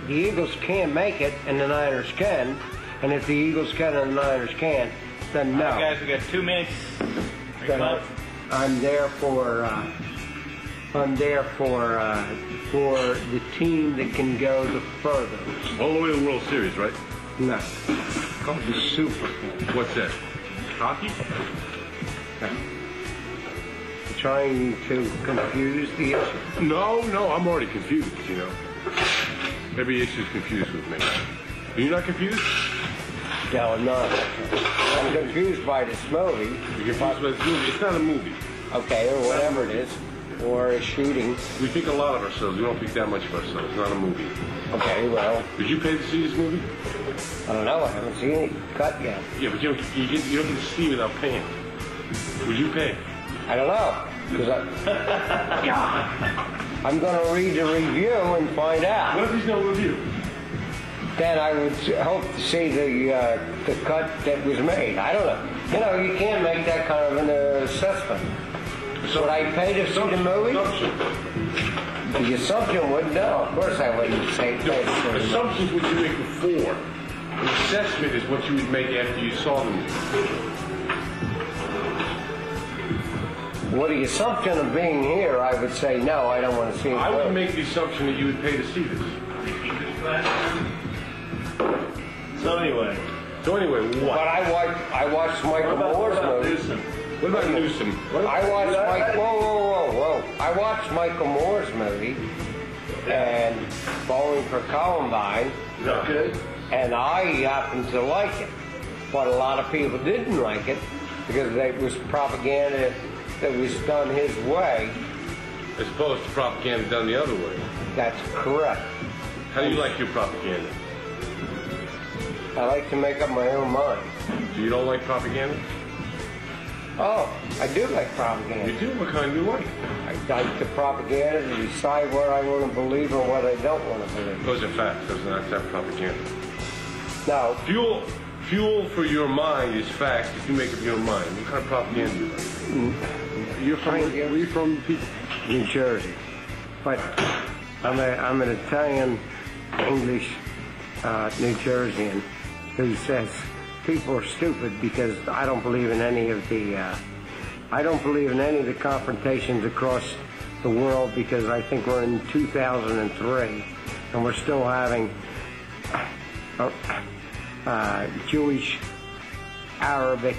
the Eagles can make it and the Niners can, and if the Eagles can and the Niners can, then no. All right, guys, we got 2 minutes. Then I'm there for the team that can go the furthest. All the way to the World Series, right? No. The Super Bowl. What's that? Hockey? Trying to confuse the issue. No, I'm already confused, you know. Every issue's confused with me. Are you not confused? No, I'm not. I'm confused by this movie. You're confused by this movie? It's not a movie. Okay, or whatever it is. Or a shooting. We think a lot of ourselves. We don't think that much of ourselves. It's not a movie. Okay, well. Did you pay to see this movie? I don't know. I haven't seen it cut yet. Yeah, but you don't get to see it without paying. Would you pay? I don't know. Because I'm going to read the review and find out. What if there's no review? Then I would hope to see the cut that was made. I don't know. You know, you can't make that kind of an assessment. Would I pay to see the movie? Assumption. The assumption would no. Of course I wouldn't say pay to see the movie. Assumption's what you make before. An assessment is what you would make after you saw the movie. With the assumption of being here, I would say no, I don't want to see it. I would make the assumption that you would pay to see this. So anyway, what? But I watched Michael Moore's movie. What about Newsom? I watched whoa. I watched Michael Moore's movie and Bowling for Columbine. Okay. And I happened to like it. But a lot of people didn't like it because it was propaganda that was done his way. As opposed to propaganda done the other way. That's correct. How do you like your propaganda? I like to make up my own mind. So you don't like propaganda? Oh, I do like propaganda. You do? What kind do you like? I like the propaganda to decide what I want to believe and what I don't want to believe. Those are facts. Those are not that propaganda. No. Fuel for your mind is facts if you make up your mind. What kind of propaganda do you like? Where are you from, Pete? New Jersey. But I'm an Italian, English, New Jerseyan who says people are stupid because I don't believe in any of the confrontations across the world because I think we're in 2003 and we're still having Jewish, Arabic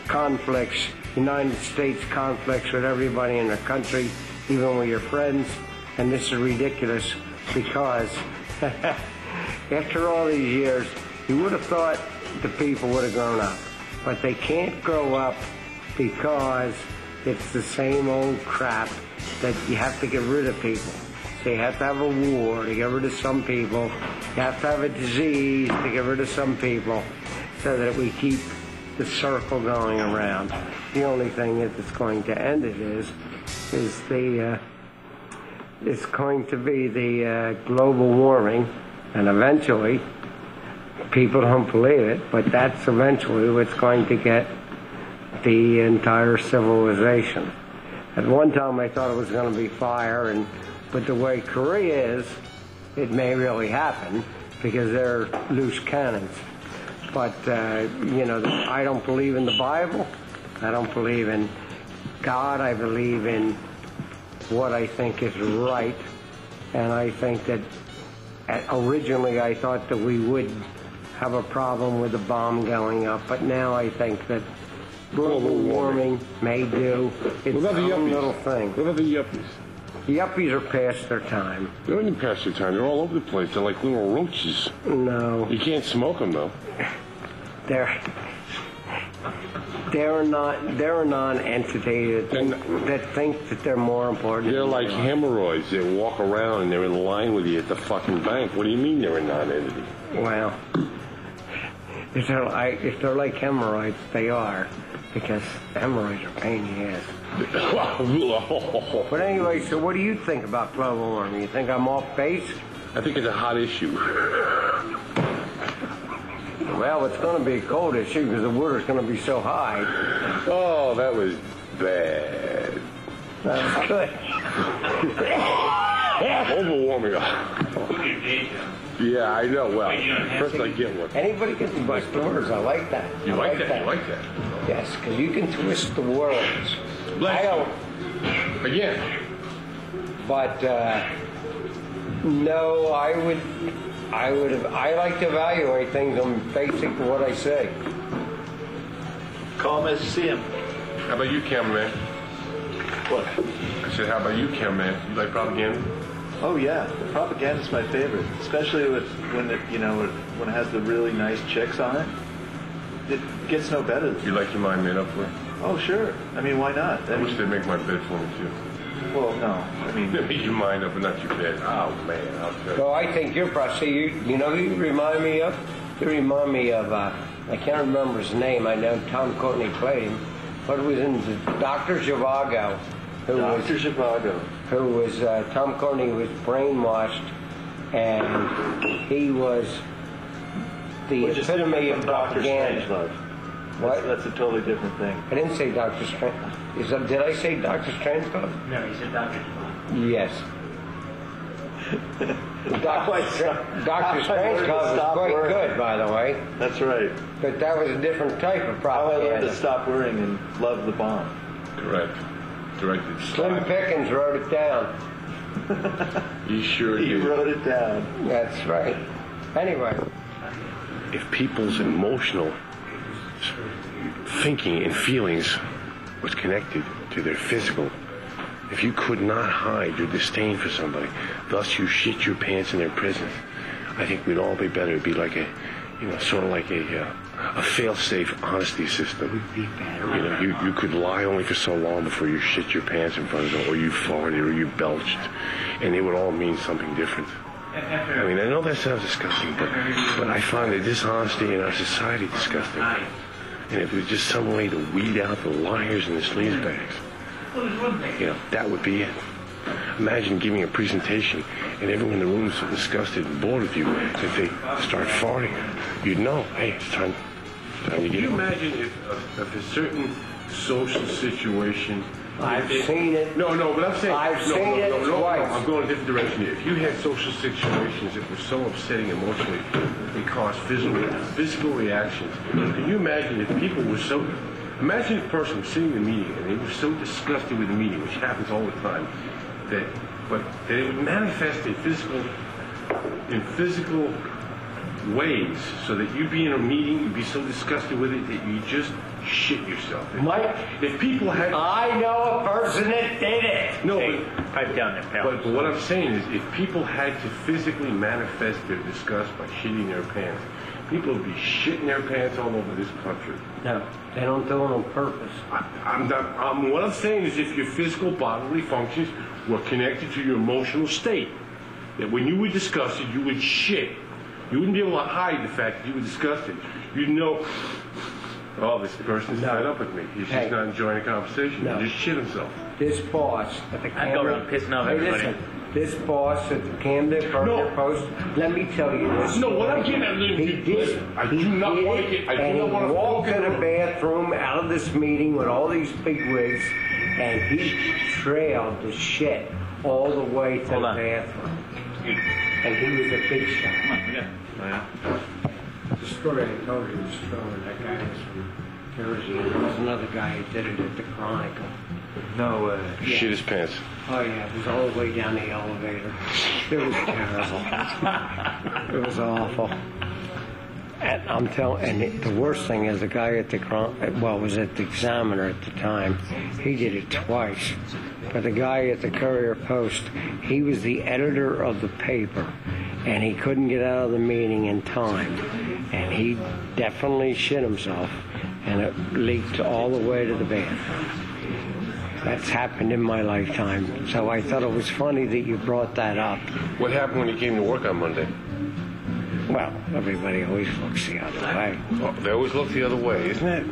conflicts, United States conflicts with everybody in the country, even with your friends, and this is ridiculous because after all these years, you would have thought the people would have grown up, but they can't grow up because it's the same old crap that you have to get rid of people. So you have to have a war to get rid of some people. You have to have a disease to get rid of some people so that we keep the circle going around. The only thing that's going to end it is it's going to be the global warming, and eventually, people don't believe it, but that's eventually what's going to get the entire civilization. At one time I thought it was going to be fire, but the way Korea is, it may really happen because they're loose cannons. But, I don't believe in the Bible. I don't believe in God. I believe in what I think is right. And I think that originally I thought that we would have a problem with the bomb going up. But now I think that global warming may do its own little thing. What about the yuppies? The yuppies are past their time. They're not past their time. They're all over the place. They're like little roaches. No. You can't smoke them, though. They're a non-entity that think that they're more important. They're like hemorrhoids. They walk around and they're in line with you at the fucking bank. What do you mean they're a non-entity? Well, if they're like hemorrhoids, they are, because hemorrhoids are a pain in the ass. But anyway, so what do you think about global warming? You think I'm off base? I think it's a hot issue. Well, it's going to be a cold issue because the water's going to be so high. Oh, that was bad. That's good. Overwarming. Yeah, I know. Well, Wait, you don't have first to- I get one. Anybody can twist the words. I like that. You I like that? You like that? Yes, because you can twist the words. Bless I you. don't. Again. But no, I like to evaluate things on basic what I say. Call him as you see him. How about you, cameraman? What? I said, how about you, cameraman? You like propaganda? Oh yeah, the propaganda's my favorite, especially when it when it has the really nice chicks on it. It gets no better. You like your mind made up for? Oh sure. I mean, why not? I wish they'd make my bed for me too. Well, no. I mean, Make your mind up and not your bed. Oh man, I'll tell you. So I think you're probably, you know who you remind me of? You remind me of, I can't remember his name. I know Tom Courtney played him, but it was in Dr. Zhivago. Dr. Zhivago. Who was, Tom Courtney was brainwashed, and he was the Which is epitome different of from Dr. propaganda. Strangelove. What? That's a totally different thing. I didn't say Dr. Strange. Did I say Dr. Strangelove? No, he said Dr. Yes. Dr. Strangelove was quite good, by the way, That's right. but that was a different type of How I learned propaganda. to stop worrying and love the bomb. Correct. Directed. Slim Pickens wrote it down. You sure He did. wrote it down. That's right. Anyway, If people's emotional thinking and feelings was connected to their physical, if you could not hide your disdain for somebody, thus you shit your pants in their presence, I think we'd all be better. It'd be like a, sort of like a fail-safe honesty system. You could lie only for so long before you shit your pants in front of them, or you farted, or you belched, and it would all mean something different. I mean, I know that sounds disgusting, but I find the dishonesty in our society disgusting. And if there's just some way to weed out the liars and the sleazebags, that would be it. Imagine giving a presentation and everyone in the room is so disgusted and bored with you that they start farting. You'd know, hey, it's time to get. Can you imagine if a certain social situation... I've seen it. No, but I'm saying... I've seen it twice. I'm going a different direction here. If you had social situations that were so upsetting emotionally, they caused physical reactions. Can you imagine if people were so... Imagine a person was sitting in a meeting and they were so disgusted with the meeting, which happens all the time, that it would manifest in physical ways, so that you'd be in a meeting, you'd be so disgusted with it that you just shit yourself. Mike, if people had... I know a person that did it. No, Pipe down there, pal. but what I'm saying is, if people had to physically manifest their disgust by shitting their pants, people would be shitting their pants all over this country. No, they don't do it on purpose. What I'm saying is, if your physical bodily functions were connected to your emotional state, that when you were disgusted, you would shit. You wouldn't be able to hide the fact that you were disgusted. You'd know, oh, this person's fed up with me. He's just not enjoying the conversation. No. He just shit himself. This boss at the I'd go around pissing off everybody. Listen, this boss at the Camden Courier Post, let me tell you this. No, what I'm getting at, He did. I do not want to get. I do not want to walked in a bathroom out of this meeting with all these big wigs, and he trailed the shit all the way to the bathroom. And he was a big shot. The story I told you was true, and that guy was from Jersey. And there was another guy who did it at the Chronicle. No way. Shit his pants. Oh yeah, it was all the way down the elevator. It was terrible. It was awful. And I'm telling, and the worst thing is the guy at the was at the Examiner at the time. He did it twice. But the guy at the Courier Post, he was the editor of the paper, and he couldn't get out of the meeting in time, and he definitely shit himself, and it leaked all the way to the bathroom. That's happened in my lifetime, so I thought it was funny that you brought that up. What happened when you came to work on Monday? Well, everybody always looks the other way. Oh, they always look the other way, isn't it?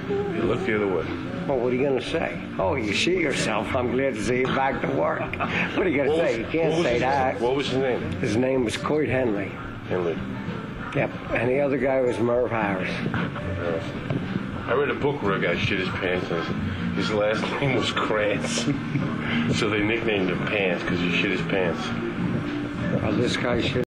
They look the other way. Well, what are you going to say? Oh, you shit yourself. I'm glad to see you back to work. What are you going to say? You can't say that. What was his name? His name was Court Henley. Henley. Yep. And the other guy was Merv Harris. I read a book where a guy shit his pants, and his last name was Krantz. So they nicknamed him Pants because he shit his pants. Well, this guy shit